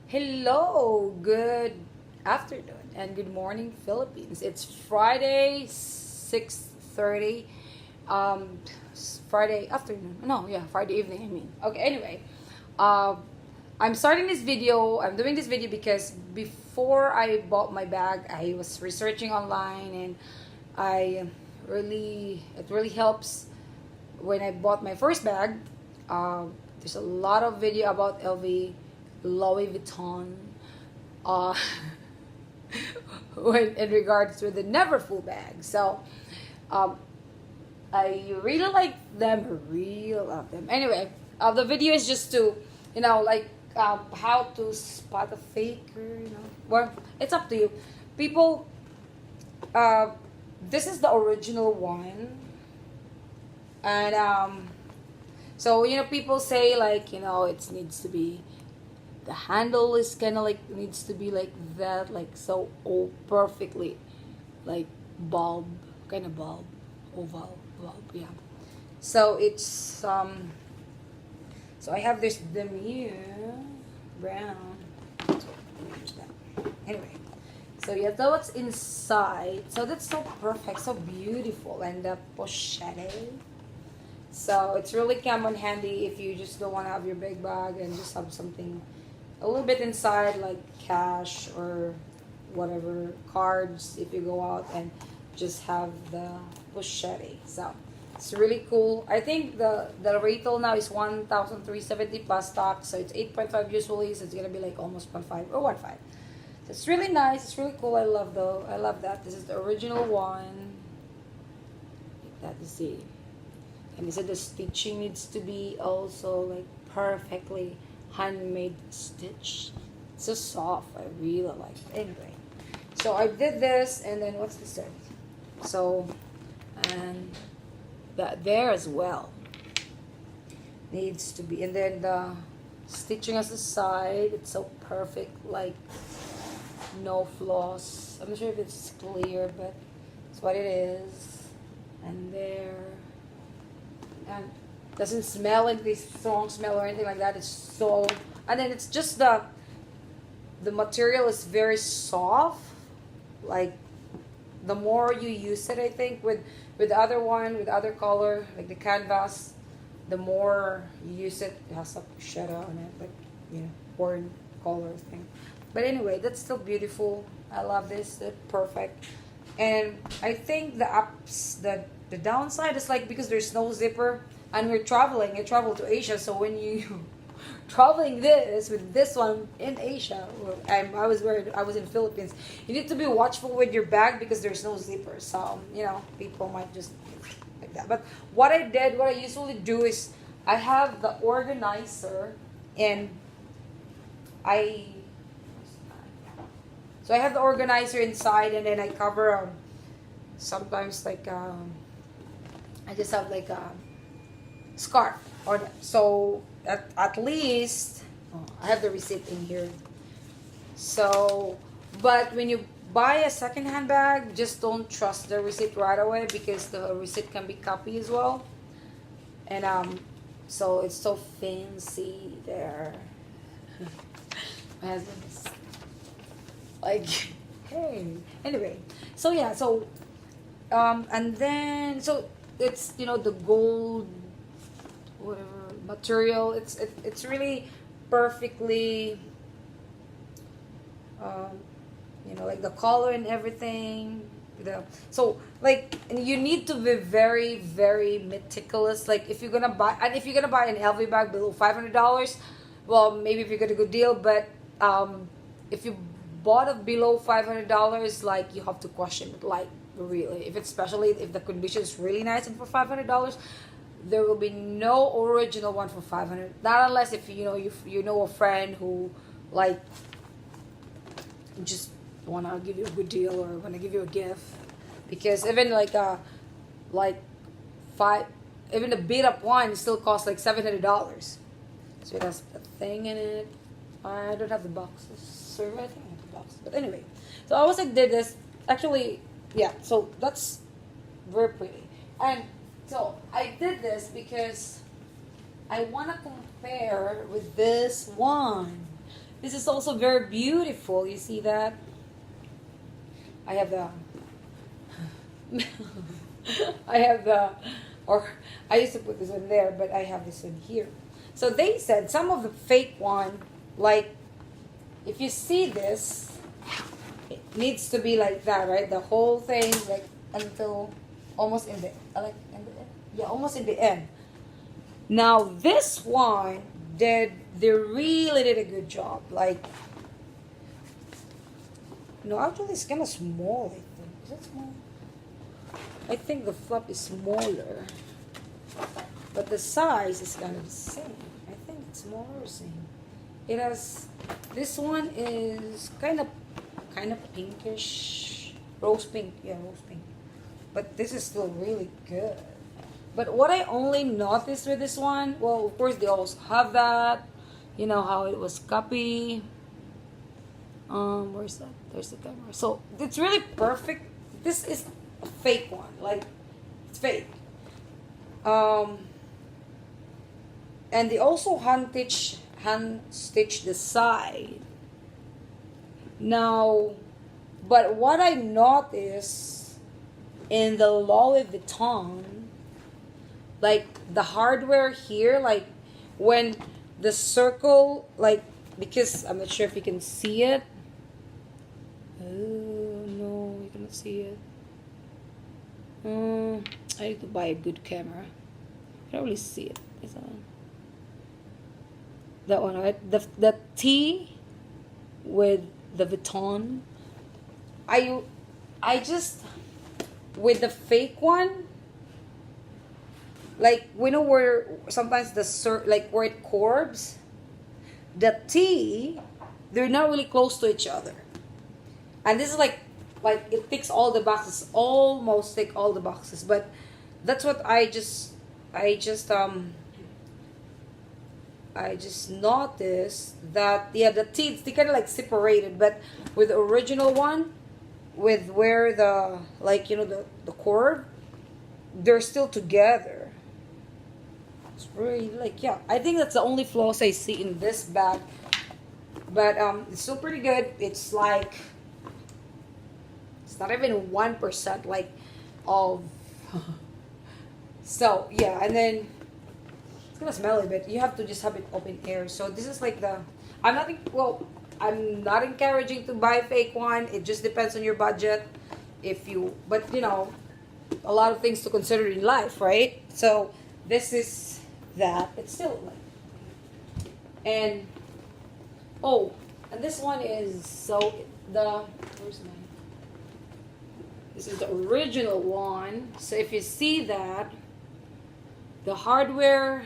Hello, good afternoon and good morning, Philippines. It's Friday, 6:30. Friday afternoon. No, yeah, Friday evening, I mean. Okay, anyway. Um, I'm starting this video. I'm doing this video because before I bought my bag, I was researching online and it really helps when I bought my first bag. There's a lot of video about LV, Louis Vuitton, uh, when in regards to the Neverful bag. So, um, I really like them. I really love them. Anyway, the video is just to, how to spot a faker. Well, it's up to you. People, uh, this is the original one, and so people say like it needs to be the handle is kind of like needs to be like that, like so perfectly like bulb kind of bulb oval bulb, yeah. So it's so I have this Demure brown. So here's that. Anyway, so yeah, that's what's inside. So that's so perfect, so beautiful, and the pochette. So it's really come on handy if you just don't want to have your big bag and just have something a little bit inside, like cash or whatever, cards if you go out, and just have the pochette. So it's really cool. I think the retail now is 1,370 plus tax, so it's 8.5 usually, so it's gonna be like almost 1.5 or 1.5. So it's really nice. It's really cool. I love that. This is the original one. That is the, and he said the stitching needs to be also like perfectly handmade stitch. It's so soft. I really like it. Anyway, so I did this, and then what's this then? So, and that there as well needs to be, and then the stitching as a side. It's so perfect, like no flaws. I'm not sure if it's clear, but it's what it is. And there, and doesn't smell like this strong smell or anything like that. It's so, and then it's just the material is very soft. Like the more you use it, I think with the other one, with the other color, like the canvas, the more you use it. It has a shadow on it, like horn color thing. But anyway, that's still beautiful. I love this. It's perfect. And I think the downside is like because there's no zipper and we're traveling. I travel to Asia, so when you traveling this with this one in Asia, I was in Philippines. You need to be watchful with your bag because there's no zipper. So people might just like that. But what I usually do is I have the organizer, and I so I have the organizer inside, and then I cover sometimes like I just have like a scarf or so at least I have the receipt in here. So, but when you buy a second-hand bag, just don't trust the receipt right away because the receipt can be copied as well. And so it's so fancy there. My husband is like, hey. Anyway, so yeah, so and then so it's the gold whatever material. It's really perfectly um, like the color and everything. So like you need to be very very meticulous. Like if you're gonna buy an LV bag below $500, well maybe if you get a good deal. But if you bought it below $500, like you have to question it. Like really, if it's especially if the condition is really nice, and for $500 there will be no original one for 500. Not unless if you know a friend who like just want to give you a good deal or want to give you a gift, because even like five, even the beat up one still costs like $700. So it has a thing in it. I don't have the boxes. So I think I have the box. But anyway, so I was like did this actually, yeah. So that's very pretty. And so I did this because I want to compare with this one. This is also very beautiful. You see that? I have the I have the, or I used to put this one there, but I have this one here. So they said some of the fake one, like if you see this, it needs to be like that, right? The whole thing, like until almost in the like in the end. Yeah, almost in the end. Now this one they really did a good job. Like, no, actually it's kind of small. I think is it small? I think the flap is smaller, but the size is kind of the same. I think it's smaller or same. It has, this one is kind of pinkish, rose pink. Yeah, rose pink. But this is still really good. But what I only noticed with this one, well, of course they also have that. You know how it was copy. Where's that? There's the camera. So it's really perfect. This is a fake one. Like, it's fake. And they also hand stitch the side. Now, but what I noticed in the Louis Vuitton, like the hardware here, like when the circle, like, because I'm not sure if you can see it. Oh no, you cannot see it. I need to buy a good camera. I can't really see it. Is that one, right? The T with the Vuitton. I just, with the fake one, like, we know where sometimes like where it curves, the T, they're not really close to each other. And this is like it ticks all the boxes, almost tick all the boxes. But that's what I just noticed that, yeah, the teeth, they kind of like separated, but with the original one, with where the, like, you know, the curve, they're still together. It's really, like, yeah, I think that's the only flaws I see in this bag. But it's still pretty good. It's like, it's not even 1% like of so yeah. And then it's gonna smell it, but you have to just have it open air. So this is like the, I'm not encouraging to buy fake one. It just depends on your budget. But you know, a lot of things to consider in life, right? So this is that. It's still like, and and this one is, so where's mine? This is the original one. So if you see that, the hardware,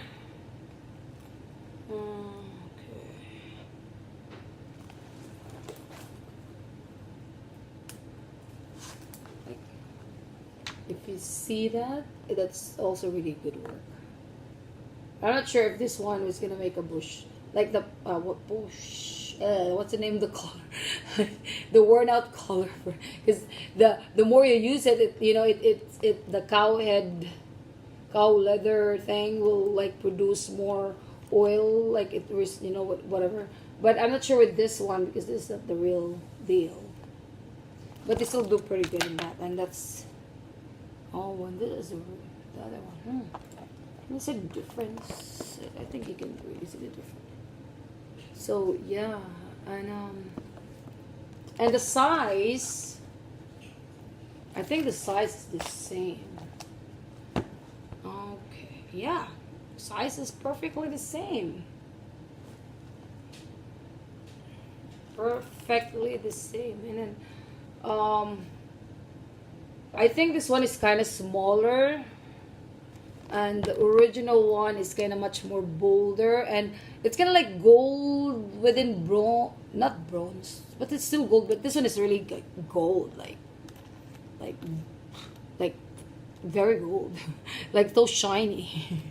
if you see that, that's also really good work. I'm not sure if this one was gonna make a bush, like the what bush? What's the name of the color? The worn out color, because the more you use it, you know, it the cow leather thing will like produce more oil, like it was, you know, whatever. But I'm not sure with this one because this is not the real deal. But they still do pretty good in that, and that's and this is the other one. What's the difference? I think you can really see the difference. So yeah, and the size, I think the size is the same. Okay, yeah, size is perfectly the same. Perfectly the same. And then I think this one is kind of smaller, and the original one is kind of much more bolder, and it's kind of like gold within not bronze, but it's still gold. But this one is really like gold, like very gold, like so shiny.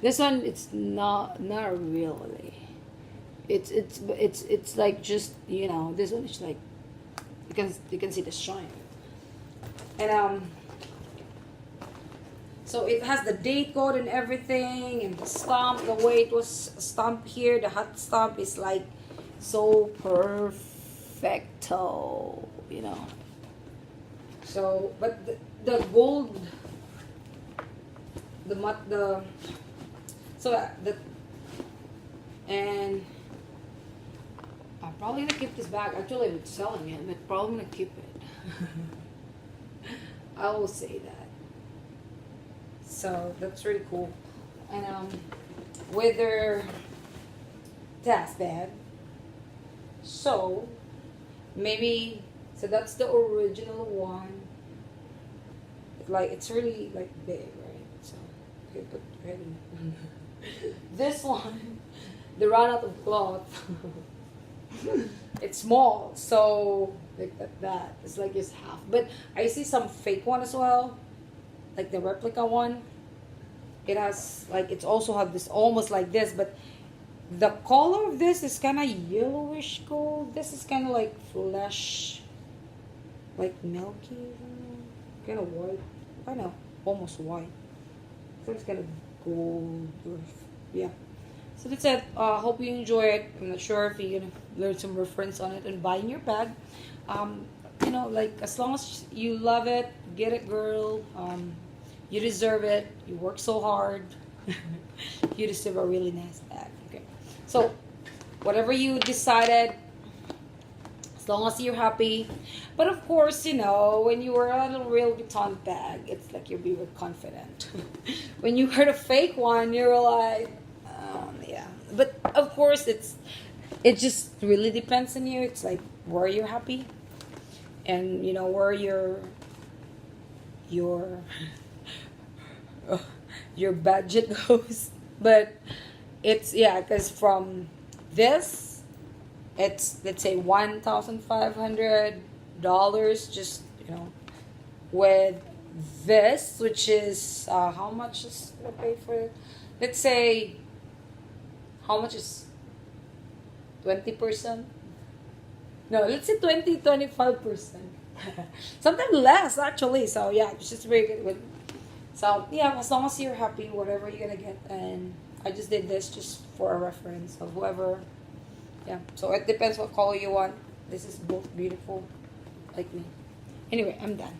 This one, it's not really. It's like, just, you know, this one is like, you can see the shine. And so it has the date code and everything, and the stamp, the way it was stamped here, the hot stamp is like so perfecto, you know. So, but the gold, the so the and I'm probably gonna keep this bag. Actually, I'm selling it, but probably gonna keep it. I will say that. So that's really cool. And with their task bag. So maybe so that's the original one. Like it's really like big, right? So okay, put right in. This one, they ran out of cloth. It's small, so like that. It's like just half. But I see some fake one as well, like the replica one. It has like it's also have this almost like this, but the color of this is kind of yellowish gold. This is kind of like flesh, like milky, kind of white. I know, almost white. So it's kind of gold. Yeah. So that's it. Hope you enjoy it. I'm not sure if you're gonna learn some reference on it and buying your bag. You know, like as long as you love it, get it, girl. You deserve it. You work so hard. You deserve a really nice bag. Okay. So, whatever you decided, as long as you're happy. But of course, you know, when you wear a real Vuitton bag, it's like you'll be more confident. When you wear a fake one, you're like, yeah. But of course, it just really depends on you. It's like where you're happy, and you know where your your budget goes. But it's yeah, because from this, it's let's say $1,500. Just you know, with this, which is how much is I pay for it? Let's say how much is 20%? No, let's say 25%. Sometimes less actually. So yeah, it's just very good. So yeah, as long as you're happy, whatever you're gonna get, and I just did this just for a reference of whoever. Yeah. So it depends what color you want. This is both beautiful, like me. Anyway, I'm done.